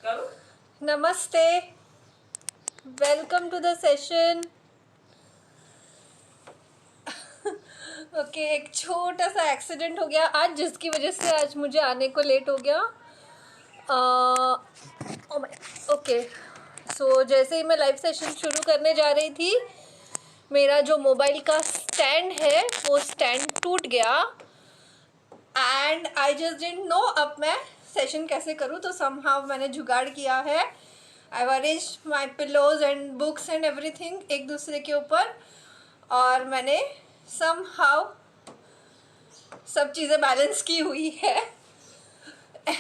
करो। नमस्ते, welcome to the session. Okay, एक छोटा सा एक्सीडेंट हो गया आज, जिसकी वजह से आज मुझे आने को लेट हो गया। ओके, सो जैसे ही मैं लाइव सेशन शुरू करने जा रही थी, मेरा जो मोबाइल का स्टैंड है वो स्टैंड टूट गया and I just didn't know अब मैं सेशन कैसे करूँ। तो समहाउ मैंने जुगाड़ किया है। आई arrange my pillows and books and everything एक दूसरे के ऊपर, और मैंने समहाउ सब चीज़ें बैलेंस की हुई है।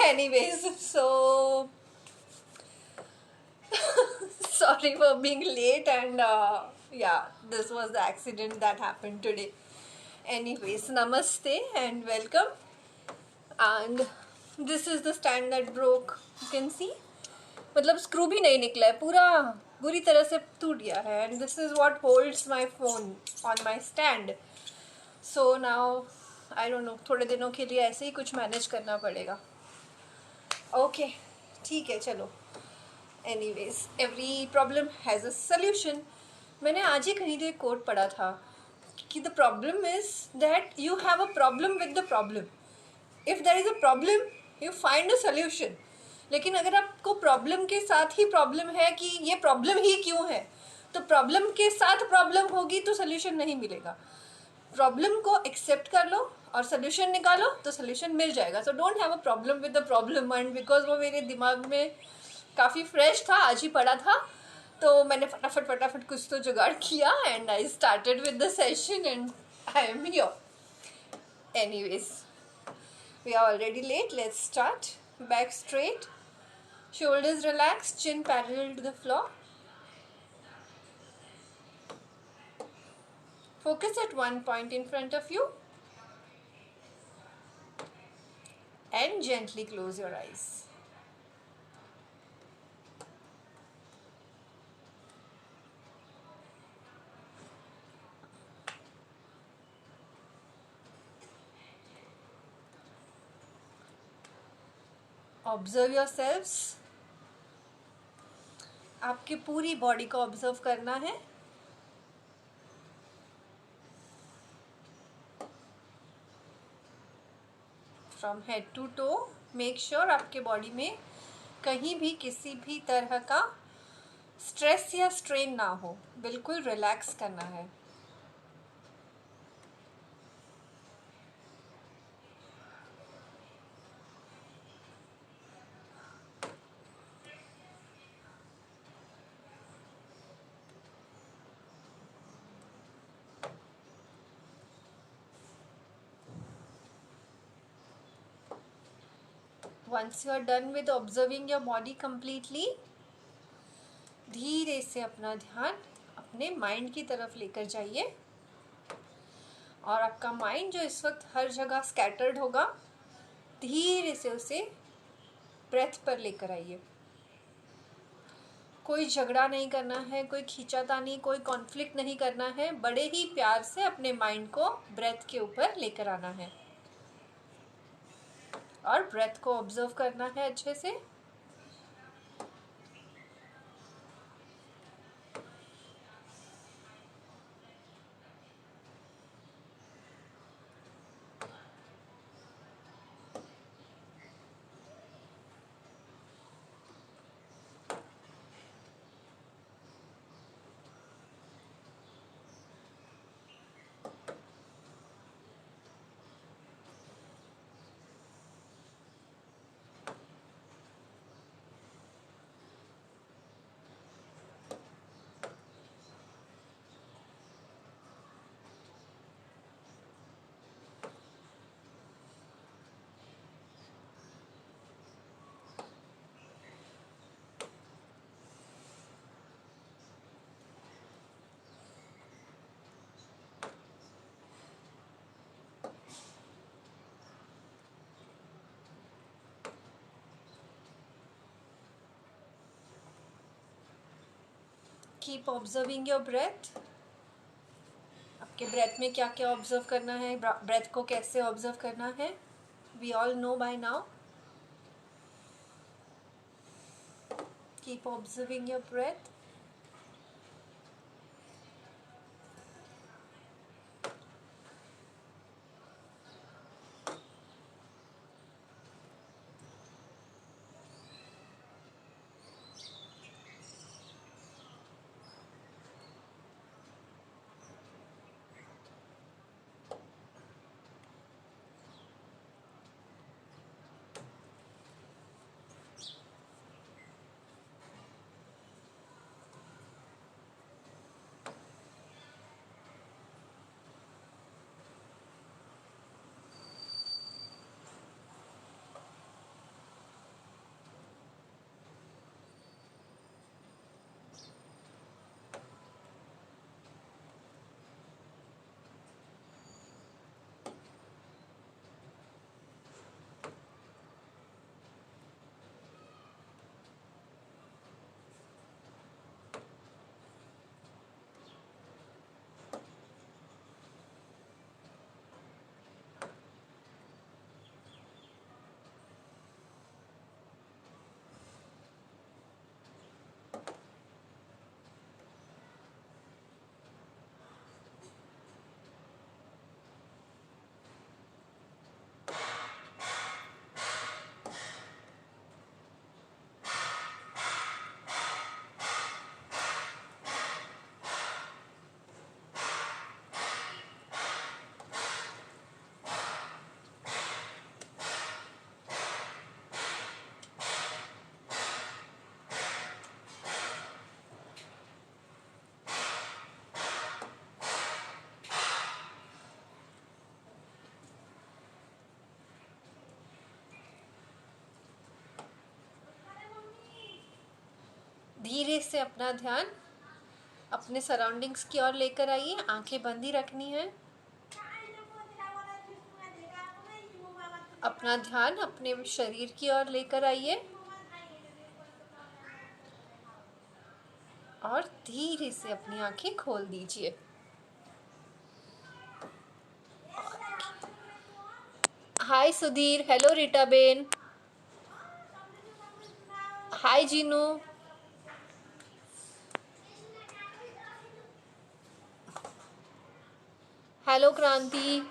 Anyways, so sorry for being late and yeah, this was the accident that happened today. Anyways, namaste and welcome. And this is the stand that broke. You can see, मतलब screw भी नहीं निकला है, पूरा बुरी तरह से टूट गया है। And this is what holds my phone on my stand. So now I don't know, थोड़े दिनों के लिए ऐसे ही कुछ मैनेज करना पड़ेगा। ओके, ठीक है, चलो। Anyways, every problem has a solution. मैंने आज ही कहीं तो एक कोट पढ़ा था कि the problem is that you have a problem with the problem. If there is a problem you find a solution. लेकिन अगर आपको प्रॉब्लम के साथ ही प्रॉब्लम है कि ये प्रॉब्लम ही क्यों है, तो प्रॉब्लम के साथ प्रॉब्लम होगी तो सल्यूशन नहीं मिलेगा। प्रॉब्लम को एक्सेप्ट कर लो और सोल्यूशन निकालो तो सोल्यूशन मिल जाएगा। So don't have a problem with the problem. And because वो मेरे दिमाग में काफ़ी फ्रेश था, आज ही पढ़ा था, तो मैंने फटाफट कुछ तो जुगाड़ किया and I started with the session and I am here. Anyways, we are already late, let's start. Back straight, shoulders relaxed, chin parallel to the floor. Focus at one point in front of you and gently close your eyes. Observe yourselves. आपकी पूरी body को observe करना है। From head to toe, make sure आपके body में कहीं भी किसी भी तरह का स्ट्रेस या स्ट्रेन ना हो। बिल्कुल रिलैक्स करना है। Once you are done with observing your body completely, धीरे से अपना ध्यान अपने माइंड की तरफ लेकर जाइए। और आपका माइंड जो इस वक्त हर जगह स्कैटर्ड होगा, धीरे से उसे ब्रेथ पर लेकर आइए। कोई झगड़ा नहीं करना है, कोई खींचातानी, कोई कॉन्फ्लिक्ट नहीं करना है। बड़े ही प्यार से अपने माइंड को ब्रेथ के ऊपर लेकर आना है और ब्रेथ को ऑब्जर्व करना है अच्छे से। Keep observing your breath. आपके ब्रेथ में क्या क्या ऑब्जर्व करना है, ब्रेथ को कैसे ऑब्जर्व करना है, we all know by now. keep observing your breath. धीरे से अपना ध्यान अपने सराउंडिंग्स की ओर लेकर आइए. आंखें बंद ही रखनी है. अपना ध्यान अपने शरीर की ओर लेकर आइए और धीरे से अपनी आंखें खोल दीजिए. Hi Sudhir. Hello Rita ben. Hi Jinu. Hello Kranti.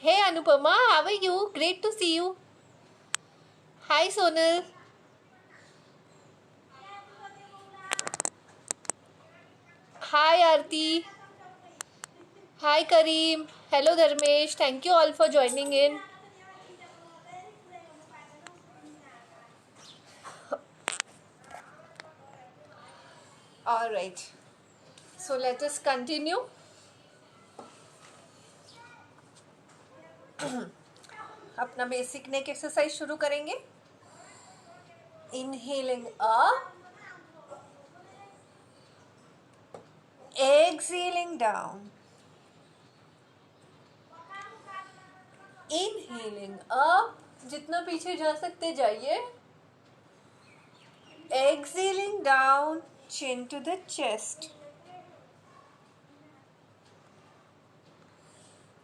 Hey Anupama, how are you? Great to see you. Hi Sonal. Hi Aarti. Hi Kareem. Hello Dharmesh. Thank you all for joining in. All right. So let us continue. अपना basic नेक exercise शुरू करेंगे. Inhaling up, exhaling down. Inhaling up, जितना पीछे जा सकते जाइए. Exhaling down, chin to the chest.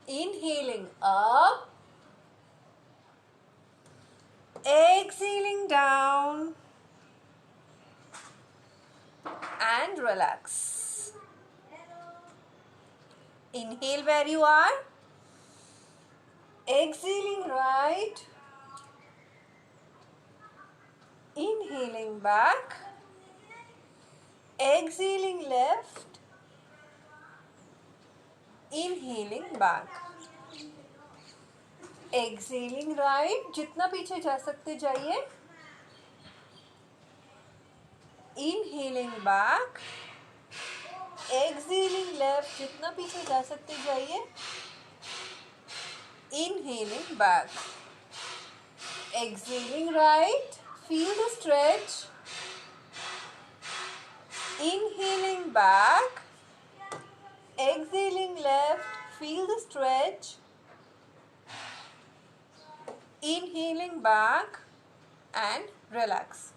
Inhaling up, exhaling down, and relax. Inhale where you are, exhaling right, inhaling back, exhaling left, inhaling back, exhaling right, जितना पीछे जा सकते जाइए, inhaling back, exhaling left, जितना पीछे जा सकते जाइए, inhaling back, exhaling right, feel the stretch, inhaling back, exhaling left, feel the stretch, inhaling back and relax.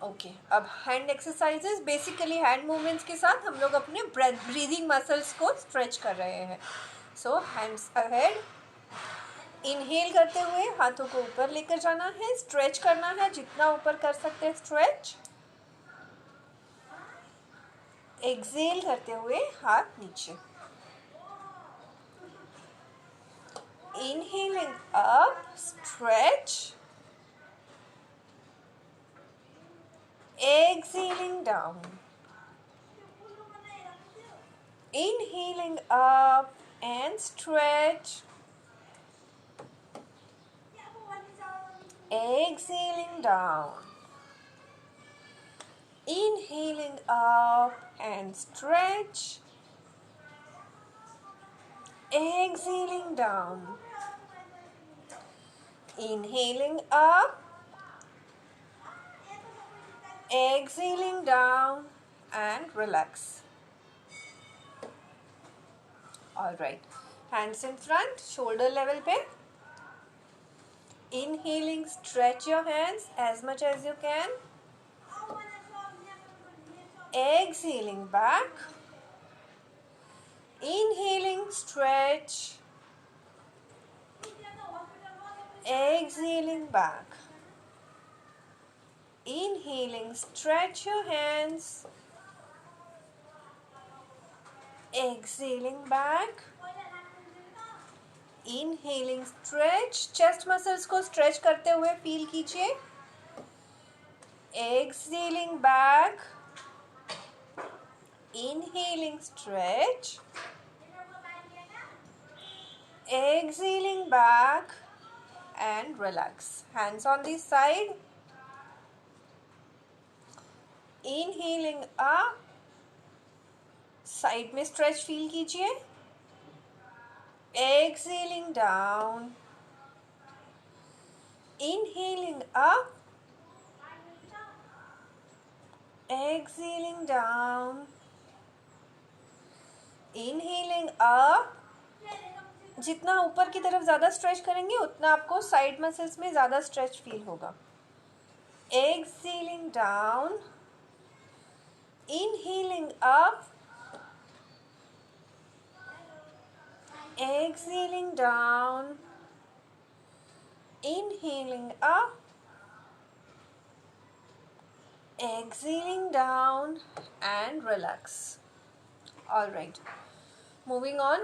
Okay, अब hand exercises. Basically hand movements के साथ हम लोग अपने ब्रीदिंग मसल्स को स्ट्रेच कर रहे हैं. सो हैंड्स अहेड, इनहेल करते हुए हाथों को ऊपर लेकर जाना है, स्ट्रेच करना है, जितना ऊपर कर सकते हैं स्ट्रेच। एक्सेल करते हुए हाथ नीचे। Inhaling up, stretch. Exhaling down. Inhaling up and stretch. Exhaling down. Inhaling up and stretch. Exhaling down. Inhaling up. Exhaling down and relax. Alright. Hands in front, shoulder level pe. Inhaling, stretch your hands as much as you can. Exhaling back. Inhaling, stretch. Exhaling back. Inhaling, stretch your hands. Exhaling back. Inhaling, stretch. Chest muscles को stretch करते हुए feel कीजिए. Exhaling back. Inhaling, stretch. Exhaling back and relax. Hands on the side. Inhaling up. Side में stretch feel कीजिए. Exhaling down. Inhaling up. Exhaling down. Inhaling up. जितना ऊपर की तरफ ज़्यादा स्ट्रेच करेंगे उतना आपको साइड मसल्स में ज़्यादा स्ट्रेच फील होगा. Exhaling down. Inhaling up. Exhaling down. Inhaling up. Exhaling down and relax. Alright. Moving on.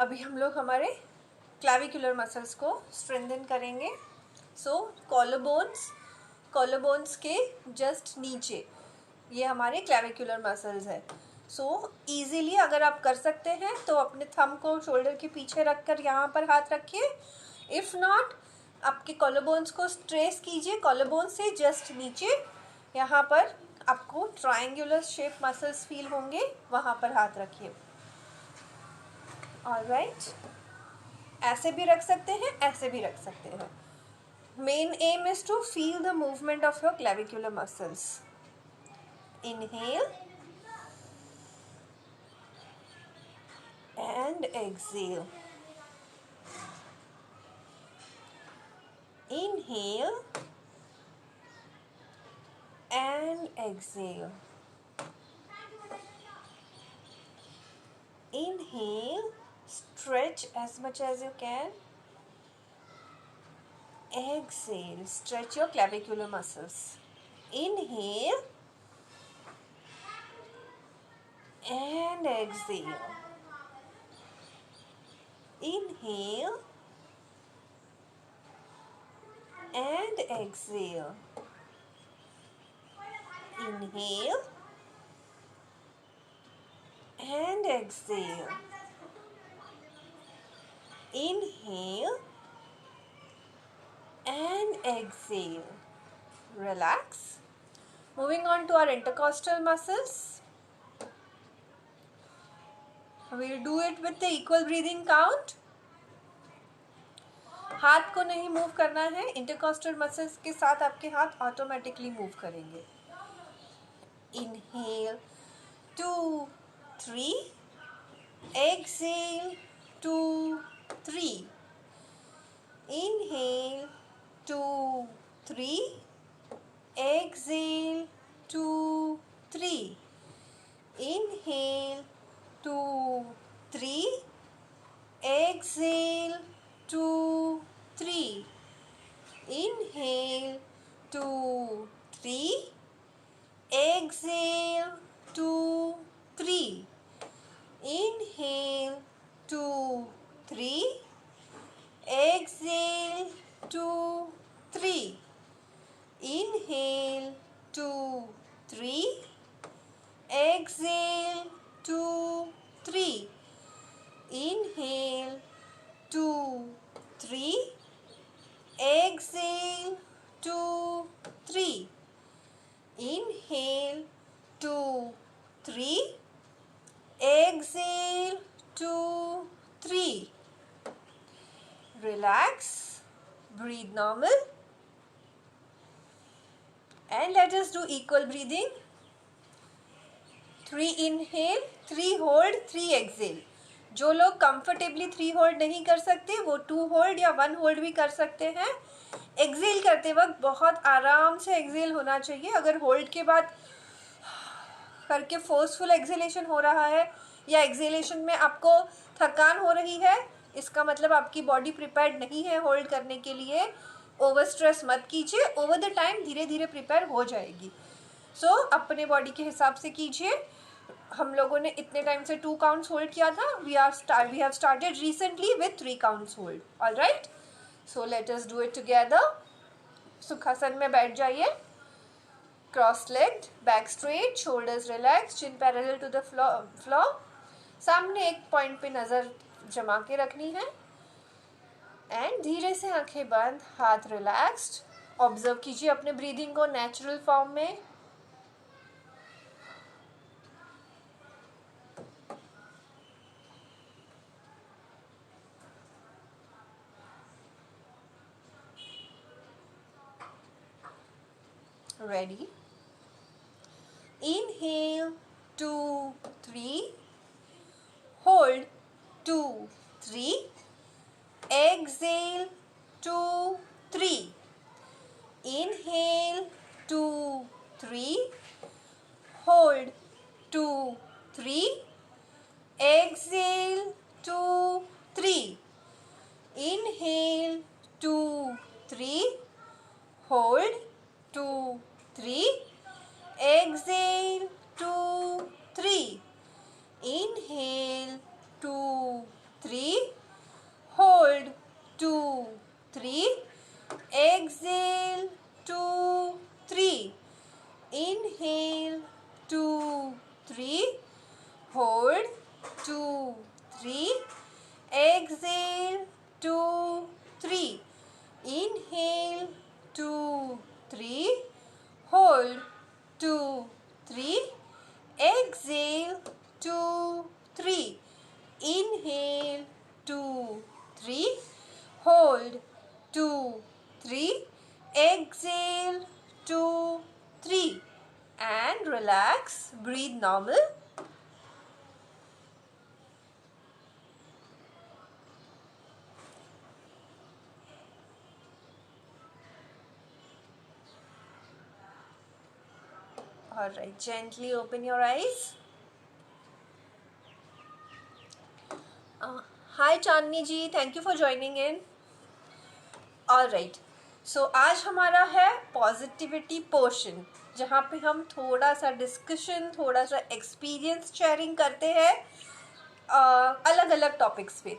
अभी हम लोग हमारे क्लैविकुलर मसल्स को स्ट्रेंथन करेंगे. सो कॉलरबोन्स के जस्ट नीचे ये हमारे क्लैविकुलर मसल्स है. सो इजीली अगर आप कर सकते हैं तो अपने थंब को शोल्डर के पीछे रखकर यहाँ पर हाथ रखिए. इफ़ नॉट आपके कॉलरबोन्स को स्ट्रेस कीजिए. कॉलरबोन से जस्ट नीचे यहाँ पर आपको ट्रायंगुलर शेप मसल्स फील होंगे, वहाँ पर हाथ रखिए. ऑलराइट. ऐसे भी रख सकते हैं, ऐसे भी रख सकते हैं. Main aim is to feel the movement of your clavicular muscles. Inhale and exhale. Inhale and exhale. Inhale, stretch as much as you can. Exhale, stretch your clavicular muscles. Inhale and exhale. Inhale and exhale. Inhale and exhale. Inhale and exhale. Relax. Moving on to our intercostal muscles. We'll do it with the equal breathing count. हाथ को नहीं move करना है. Intercostal muscles के साथ आपके हाथ automatically move करेंगे. Inhale 2, 3. Exhale 2, 3. Inhale 2, 3. Exhale 2, 3. Inhale 2, 3. exhale 2 3, inhale 2 3, exhale 2 3, inhale 2 3, exhale 2 3, inhale 2 3, exhale 2 3, inhale 2 3, exhale 2 3, inhale 2 3, exhale 2 3. Relax, breathe normal, and let us do equal breathing. 3 inhale, 3 hold, 3 exhale. जो लोग comfortably 3 hold नहीं कर सकते वो 2 hold या 1 hold भी कर सकते हैं. एक्सेल करते वक्त बहुत आराम से एक्सेल होना चाहिए. अगर होल्ड के बाद करके फोर्सफुल एक्सेलेशन हो रहा है या एक्सेलेशन में आपको थकान हो रही है, इसका मतलब आपकी बॉडी प्रिपेयर्ड नहीं है होल्ड करने के लिए. ओवर स्ट्रेस मत कीजिए, ओवर द टाइम धीरे धीरे प्रिपेयर हो जाएगी. सो अपने बॉडी के हिसाब से कीजिए. हम लोगों ने इतने टाइम से 2 काउंट्स होल्ड किया था. We have started recently with 3 counts hold. Alright, so let us do it together. Sukhasana में बैठ जाइए. Cross legged, back straight, shoulders relax, chin parallel to the floor. सामने एक पॉइंट पे नज़र जमा के रखनी है एंड धीरे से आंखें बंद, हाथ रिलैक्स्ड. ऑब्जर्व कीजिए अपने ब्रीदिंग को नेचुरल फॉर्म में. Ready? Inhale 2 3, hold 2 3, exhale 2 3, inhale 2 3, hold 2 3, exhale 2 3, inhale 2 3, hold 2 3, exhale 2 3, inhale 2 3, hold 2 3, exhale 2 3, inhale 2 3, hold 2 3, exhale 2 3, inhale 2 3, hold 2 3, exhale 2 3, inhale 2 3, hold 2 3, exhale 2 3, and relax. Breathe normal. Alright, gently open your eyes. Hi Chandni ji, thank you for joining in. Alright, so आज हमारा है positivity portion, जहाँ पे हम थोड़ा सा discussion, थोड़ा सा एक्सपीरियंस शेयरिंग करते हैं अलग अलग टॉपिक्स पे.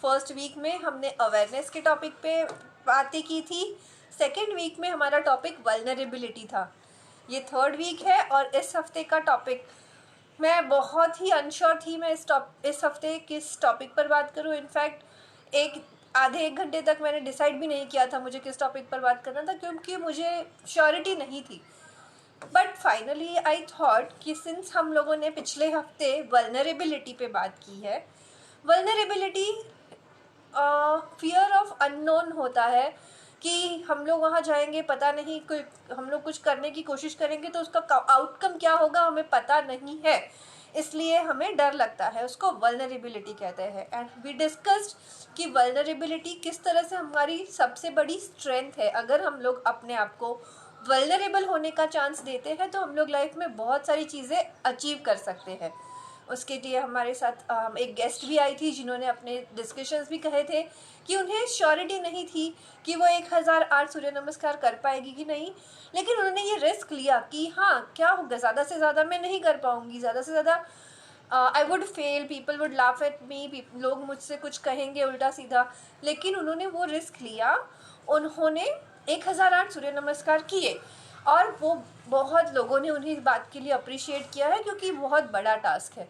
फर्स्ट वीक में हमने अवेयरनेस के टॉपिक पे बातें की थी. सेकेंड वीक में हमारा टॉपिक वल्नरेबिलिटी था. ये थर्ड वीक है और इस हफ्ते का टॉपिक मैं बहुत ही अनश्योर थी मैं इस हफ्ते किस टॉपिक पर बात करूं. इनफैक्ट आधे एक घंटे तक मैंने डिसाइड भी नहीं किया था मुझे किस टॉपिक पर बात करना था, क्योंकि मुझे श्योरिटी नहीं थी. बट फाइनली आई थॉट कि सिंस हम लोगों ने पिछले हफ्ते वल्नरेबिलिटी पे बात की है, वल्नरेबिलिटी फियर ऑफ अननोन होता है कि हम लोग वहाँ जाएंगे, पता नहीं हम लोग कुछ करने की कोशिश करेंगे तो उसका आउटकम क्या होगा हमें पता नहीं है, इसलिए हमें डर लगता है. उसको वल्नरेबिलिटी कहते हैं. एंड वी डिस्कस्ड कि वल्नरेबिलिटी किस तरह से हमारी सबसे बड़ी स्ट्रेंथ है. अगर हम लोग अपने आप को वल्नरेबल होने का चांस देते हैं तो हम लोग लाइफ में बहुत सारी चीज़ें अचीव कर सकते हैं. उसके लिए हमारे साथ एक गेस्ट भी आई थी जिन्होंने अपने डिस्कशंस भी कहे थे कि उन्हें श्योरिटी नहीं थी कि वो 1008 सूर्य नमस्कार कर पाएगी कि नहीं, लेकिन उन्होंने ये रिस्क लिया कि हाँ क्या होगा, ज़्यादा से ज़्यादा मैं नहीं कर पाऊँगी, ज़्यादा से ज़्यादा I would fail, people would laugh at me, लोग मुझसे कुछ कहेंगे उल्टा सीधा, लेकिन उन्होंने वो रिस्क लिया। उन्होंने 1008 सूर्य नमस्कार किए और वो बहुत लोगों ने उन्हें इस बात के लिए अप्रिशिएट किया है क्योंकि बहुत बड़ा टास्क है।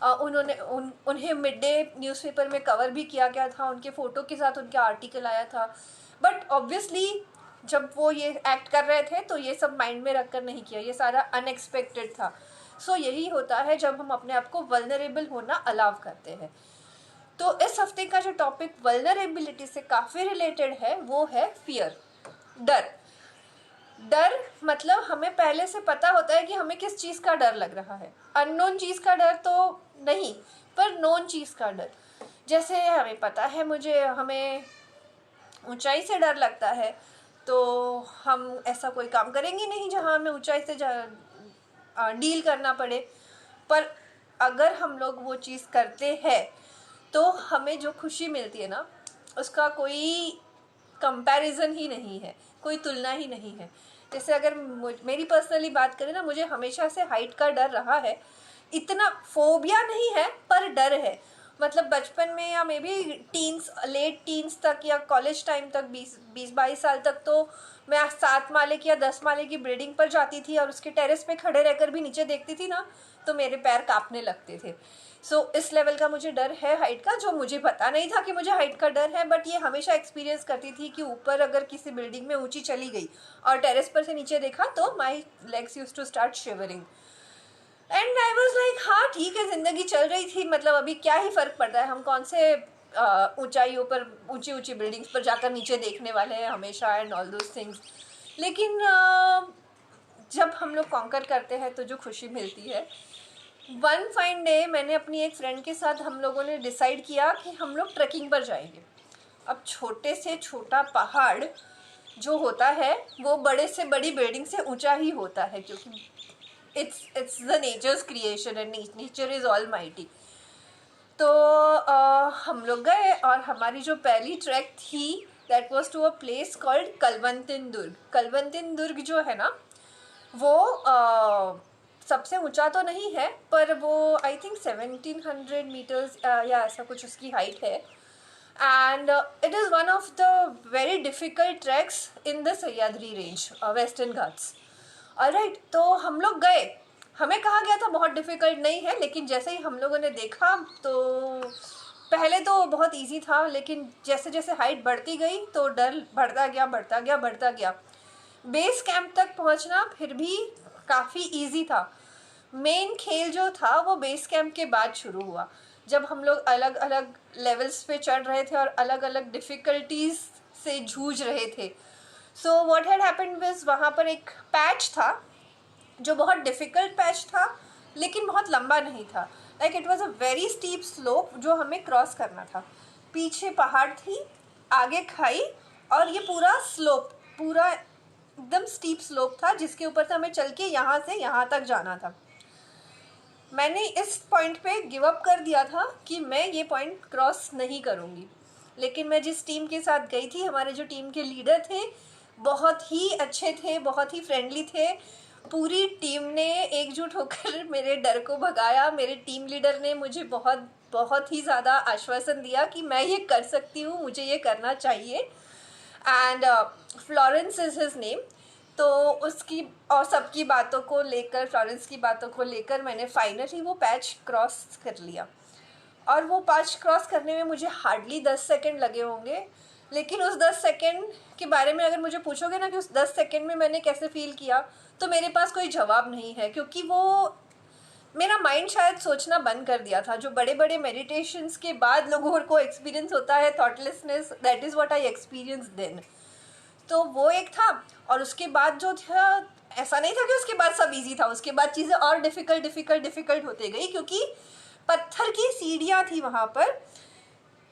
उन्हें मिड डे न्यूज़पेपर में कवर भी किया गया था, उनके फ़ोटो के साथ उनका आर्टिकल आया था। बट ऑब्वियसली जब वो ये एक्ट कर रहे थे तो ये सब माइंड में रख कर नहीं किया, ये सारा अनएक्सपेक्टेड था। सो यही होता है जब हम अपने आप को वल्नरेबल होना अलाउ करते हैं। तो इस हफ्ते का जो टॉपिक वल्नरेबिलिटी से काफ़ी रिलेटेड है वो है फियर, डर। डर मतलब हमें पहले से पता होता है कि हमें किस चीज़ का डर लग रहा है। अननोन चीज़ का डर तो नहीं, पर नोन चीज़ का डर। जैसे हमें पता है हमें ऊंचाई से डर लगता है, तो हम ऐसा कोई काम करेंगे नहीं जहाँ हमें ऊंचाई से डील करना पड़े। पर अगर हम लोग वो चीज़ करते हैं तो हमें जो खुशी मिलती है ना, उसका कोई कंपैरिजन ही नहीं है, कोई तुलना ही नहीं है। जैसे अगर मेरी पर्सनली बात करें ना, मुझे हमेशा से हाइट का डर रहा है। इतना फोबिया नहीं है पर डर है। मतलब बचपन में या मे बी लेट टीन्स तक या कॉलेज टाइम तक 20-22 साल तक तो मैं 7 माले की या 10 माले की बिल्डिंग पर जाती थी और उसके टेरेस पे खड़े रहकर भी नीचे देखती थी ना, तो मेरे पैर कांपने लगते थे। सो इस लेवल का मुझे डर है हाइट का, जो मुझे पता नहीं था कि मुझे हाइट का डर है, बट ये हमेशा एक्सपीरियंस करती थी कि ऊपर अगर किसी बिल्डिंग में ऊंची चली गई और टेरेस पर से नीचे देखा तो my legs use to start shivering and I was like हाँ ठीक है, ज़िंदगी चल रही थी, मतलब अभी क्या ही फ़र्क पड़ता है, हम कौन से ऊंचाइयों पर ऊंची ऊंची बिल्डिंग्स पर जाकर नीचे देखने वाले हैं हमेशा एंड ऑल दोज थिंग्स। लेकिन जब हम लोग कॉन्कर करते हैं तो जो खुशी मिलती है। वन फाइन डे मैंने अपनी एक फ्रेंड के साथ हम लोगों ने डिसाइड किया कि हम लोग ट्रैकिंग पर जाएंगे। अब छोटे से छोटा पहाड़ जो होता है वो बड़े से बड़ी बिल्डिंग से ऊंचा ही होता है, क्योंकि it's the nature's creation and nature is almighty। तो हम लोग गए और हमारी जो पहली ट्रैक थी that was to a place called Kalavantin Durg. Kalavantin Durg जो है ना वो सबसे ऊंचा तो नहीं है, पर वो आई थिंक 1700 मीटर्स या ऐसा कुछ उसकी हाइट है। And it is one of the very difficult tracks in the Sahyadri range, western Ghats. Alright, तो हम लोग गए, हमें कहा गया था बहुत डिफ़िकल्ट नहीं है, लेकिन जैसे ही हम लोगों ने देखा तो पहले तो बहुत इजी था, लेकिन जैसे जैसे हाइट बढ़ती गई तो डर बढ़ता गया। बेस कैंप तक पहुंचना फिर भी काफ़ी इजी था। मेन खेल जो था वो बेस कैंप के बाद शुरू हुआ, जब हम लोग अलग अलग लेवल्स पे चढ़ रहे थे और अलग अलग डिफ़िकल्टीज से जूझ रहे थे। So what had happened was, वहाँ पर एक पैच था जो बहुत डिफ़िकल्ट पैच था लेकिन बहुत लंबा नहीं था। Like it was a very steep slope जो हमें क्रॉस करना था। पीछे पहाड़ थी, आगे खाई, और ये पूरा स्लोप पूरा एकदम स्टीप स्लोप था जिसके ऊपर से हमें चल के यहाँ से यहाँ तक जाना था। मैंने इस पॉइंट पे गिव अप कर दिया था कि मैं ये पॉइंट क्रॉस नहीं करूँगी, लेकिन मैं जिस टीम के साथ गई थी, हमारे जो टीम के लीडर थे बहुत ही अच्छे थे, बहुत ही फ्रेंडली थे। पूरी टीम ने एकजुट होकर मेरे डर को भगाया। मेरे टीम लीडर ने मुझे बहुत बहुत ही ज़्यादा आश्वासन दिया कि मैं ये कर सकती हूँ, मुझे ये करना चाहिए। And Florence is his name. तो उसकी और सबकी बातों को लेकर, फ्लोरेंस की बातों को लेकर मैंने फाइनली वो पैच क्रॉस कर लिया। और वो पैच क्रॉस करने में मुझे हार्डली 10 सेकंड लगे होंगे, लेकिन उस 10 सेकंड के बारे में अगर मुझे पूछोगे ना कि उस 10 सेकंड में मैंने कैसे फील किया, तो मेरे पास कोई जवाब नहीं है, क्योंकि वो मेरा माइंड शायद सोचना बंद कर दिया था। जो बड़े बड़े मेडिटेशंस के बाद लोगों को एक्सपीरियंस होता है thoughtlessness, that is what I experience then. तो वो एक था। और उसके बाद जो था, ऐसा नहीं था कि उसके बाद सब इजी था, उसके बाद चीज़ें और डिफ़िकल्ट होते गई, क्योंकि पत्थर की सीढ़ियाँ थी वहाँ पर।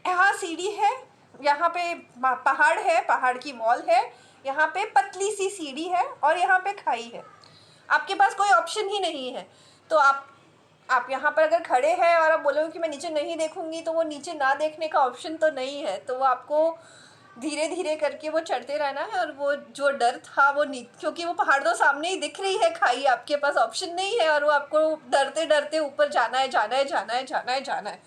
यहाँ सीढ़ी है, यहाँ पे पहाड़ है, पहाड़ की वॉल है, यहाँ पे पतली सी सीढ़ी है और यहाँ पे खाई है। आपके पास कोई ऑप्शन ही नहीं है। तो आप आप यहाँ पर अगर खड़े हैं और आप बोलोगे कि मैं नीचे नहीं देखूंगी, तो वो नीचे ना देखने का ऑप्शन तो नहीं है, तो वो आपको धीरे धीरे करके वो चढ़ते रहना है। और वो जो डर था वो क्योंकि वो पहाड़ तो सामने ही दिख रही है, खाई आपके पास ऑप्शन नहीं है, और वो आपको डरते डरते ऊपर जाना है, जाना है, जाना है, जाना है, जाना है,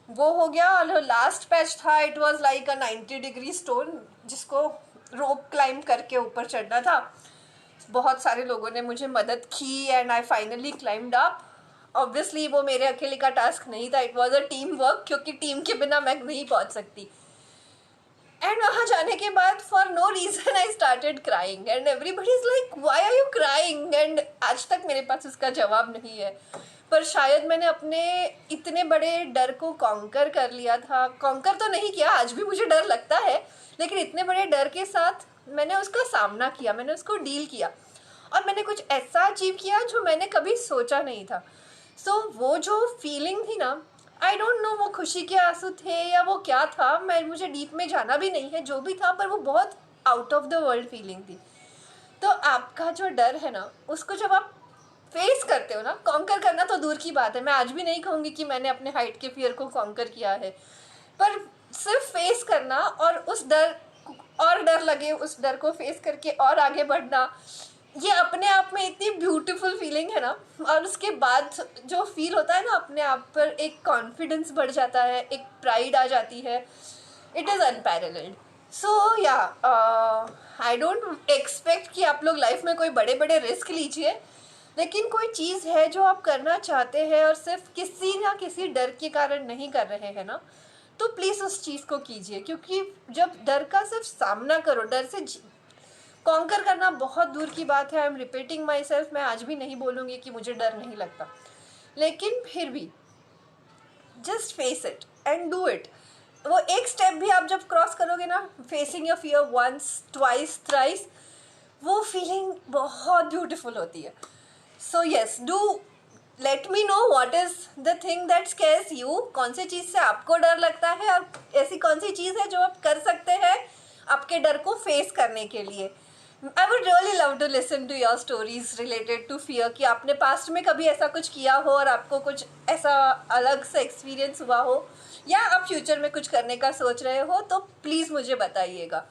वो हो गया। और लास्ट पैच था, it was like a 90 degree stone, जिसको रोप क्लाइंब करके ऊपर चढ़ना था। बहुत सारे लोगों ने मुझे मदद की and I finally climbed up. Obviously वो मेरे अकेले का टास्क नहीं था, it was a team work, क्योंकि टीम के बिना मैं नहीं पहुंच सकती। एंड वहाँ जाने के बाद for no reason I started crying and everybody is like why are you crying, and आज तक मेरे पास उसका जवाब नहीं है। पर शायद मैंने अपने इतने बड़े डर को कॉन्कर कर लिया था। कॉन्कर तो नहीं किया, आज भी मुझे डर लगता है, लेकिन इतने बड़े डर के साथ मैंने उसका सामना किया, मैंने उसको डील किया, और मैंने कुछ ऐसा अचीव किया जो मैंने कभी सोचा नहीं था। सो वो जो फीलिंग थी ना, आई डोंट नो वो खुशी के आंसू थे या वो क्या था, मुझे डीप में जाना भी नहीं है, जो भी था, पर वो बहुत out of the world feeling थी। तो आपका जो डर है ना, उसको जब आप फेस करते हो ना, कॉन्कर करना तो दूर की बात है, मैं आज भी नहीं कहूँगी कि मैंने अपने हाइट के फियर को कॉन्कर किया है, पर सिर्फ फेस करना और उस डर और डर लगे, उस डर को फेस करके और आगे बढ़ना, ये अपने आप में इतनी ब्यूटीफुल फीलिंग है ना। और उसके बाद जो फील होता है ना, अपने आप पर एक कॉन्फिडेंस बढ़ जाता है, एक प्राइड आ जाती है, इट इज़ अनपैरेलल्ड। सो या आई डोंट एक्सपेक्ट कि आप लोग लाइफ में कोई बड़े बड़े रिस्क लीजिए, लेकिन कोई चीज़ है जो आप करना चाहते हैं और सिर्फ किसी ना किसी डर के कारण नहीं कर रहे हैं ना, तो प्लीज़ उस चीज़ को कीजिए। क्योंकि जब डर का सिर्फ सामना करो, डर से कॉन्कर करना बहुत दूर की बात है। I am repeating my self, मैं आज भी नहीं बोलूँगी कि मुझे डर नहीं लगता, लेकिन फिर भी just face it and do it. वो एक स्टेप भी आप जब क्रॉस करोगे ना, facing your fear once twice thrice, वो फीलिंग बहुत ब्यूटीफुल होती है। So yes, do let me know what is the thing that scares you. कौन सी चीज़ से आपको डर लगता है, और ऐसी कौन सी चीज़ है जो आप कर सकते हैं आपके डर को फेस करने के लिए। I would really love to listen to your stories related to fear, कि आपने पास्ट में कभी ऐसा कुछ किया हो और आपको कुछ ऐसा अलग सा एक्सपीरियंस हुआ हो, या आप फ्यूचर में कुछ करने का सोच रहे हो, तो प्लीज़ मुझे बताइएगा।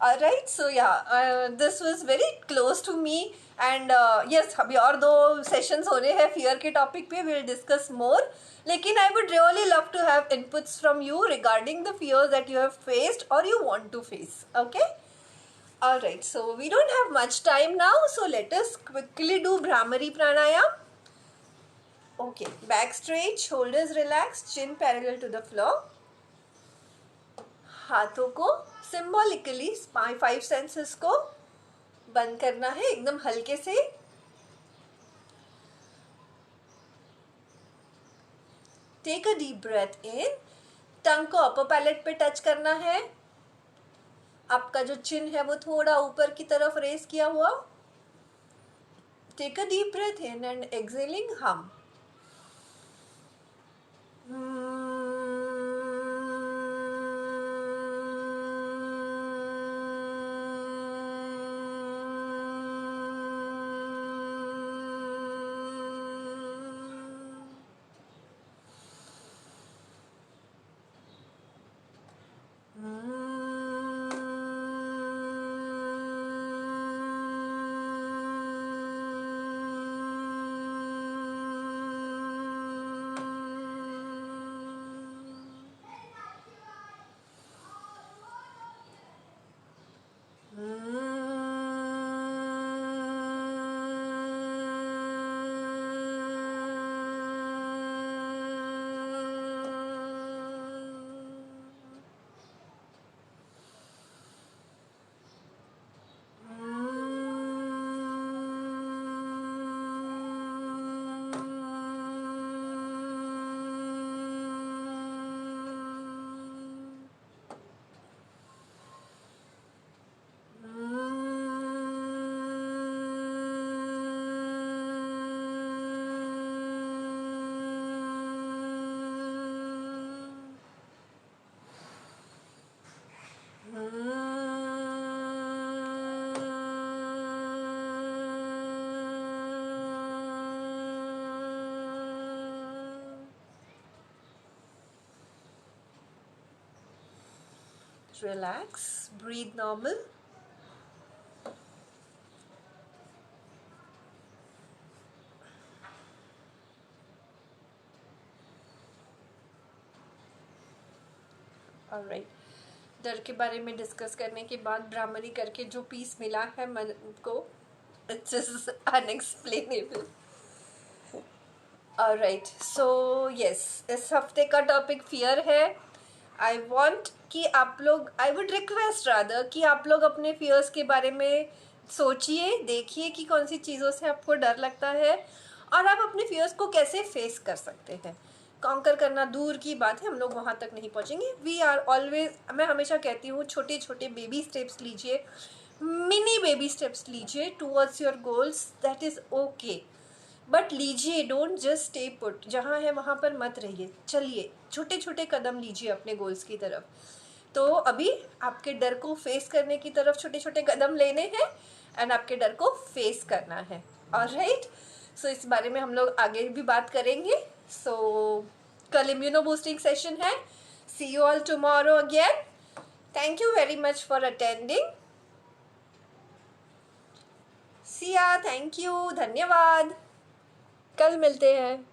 राइट, सो या this was very close to me. And yes, अभी और 2 सेशंस होने हैं फियर के टॉपिक पे, विल डिस्कस मोर, लेकिन I would really love to have inputs from you regarding the fears that you have faced और you want to face. Okay? Alright, so we don't have much time now, so let us quickly do Bhramari Pranayam. Okay, back straight, shoulders relaxed, chin parallel to the floor. हाथों को symbolically 5 senses को बंद करना है एकदम हल्के से। Take a deep breath इन, टंग को अपर पैलेट पे टच करना है। आपका जो चिन है वो थोड़ा ऊपर की तरफ रेस किया हुआ। Take a deep breath in and exhaling hmm. Relax, breathe normal. Alright, डर के बारे में डिस्कस करने के बाद ब्राह्मणी करके जो पीस मिला है मन को, it's just unexplainable. Alright, so yes, इस हफ्ते का टॉपिक फियर है. आई वॉन्ट कि आप लोग, आई वुड रिक्वेस्ट रादर कि आप लोग अपने फियर्स के बारे में सोचिए, देखिए कि कौन सी चीज़ों से आपको डर लगता है और आप अपने फियर्स को कैसे फेस कर सकते हैं. कॉन्कर करना दूर की बात है, हम लोग वहाँ तक नहीं पहुँचेंगे. वी आर ऑलवेज, मैं हमेशा कहती हूँ, छोटे छोटे बेबी स्टेप्स लीजिए, मिनी बेबी स्टेप्स लीजिए towards your goals. That is okay, but लीजिए, डोंट जस्ट स्टे पुट. जहाँ है वहाँ पर मत रहिए, चलिए, छोटे छोटे कदम लीजिए अपने गोल्स की तरफ. तो अभी आपके डर को फेस करने की तरफ छोटे छोटे कदम लेने हैं एंड आपके डर को फेस करना है. ऑलराइट, सो इस बारे में हम लोग आगे भी बात करेंगे. सो कल इम्यूनो बूस्टिंग सेशन है. See you all tomorrow again. Thank you very much for attending. Siya, thank you, धन्यवाद. कल मिलते हैं.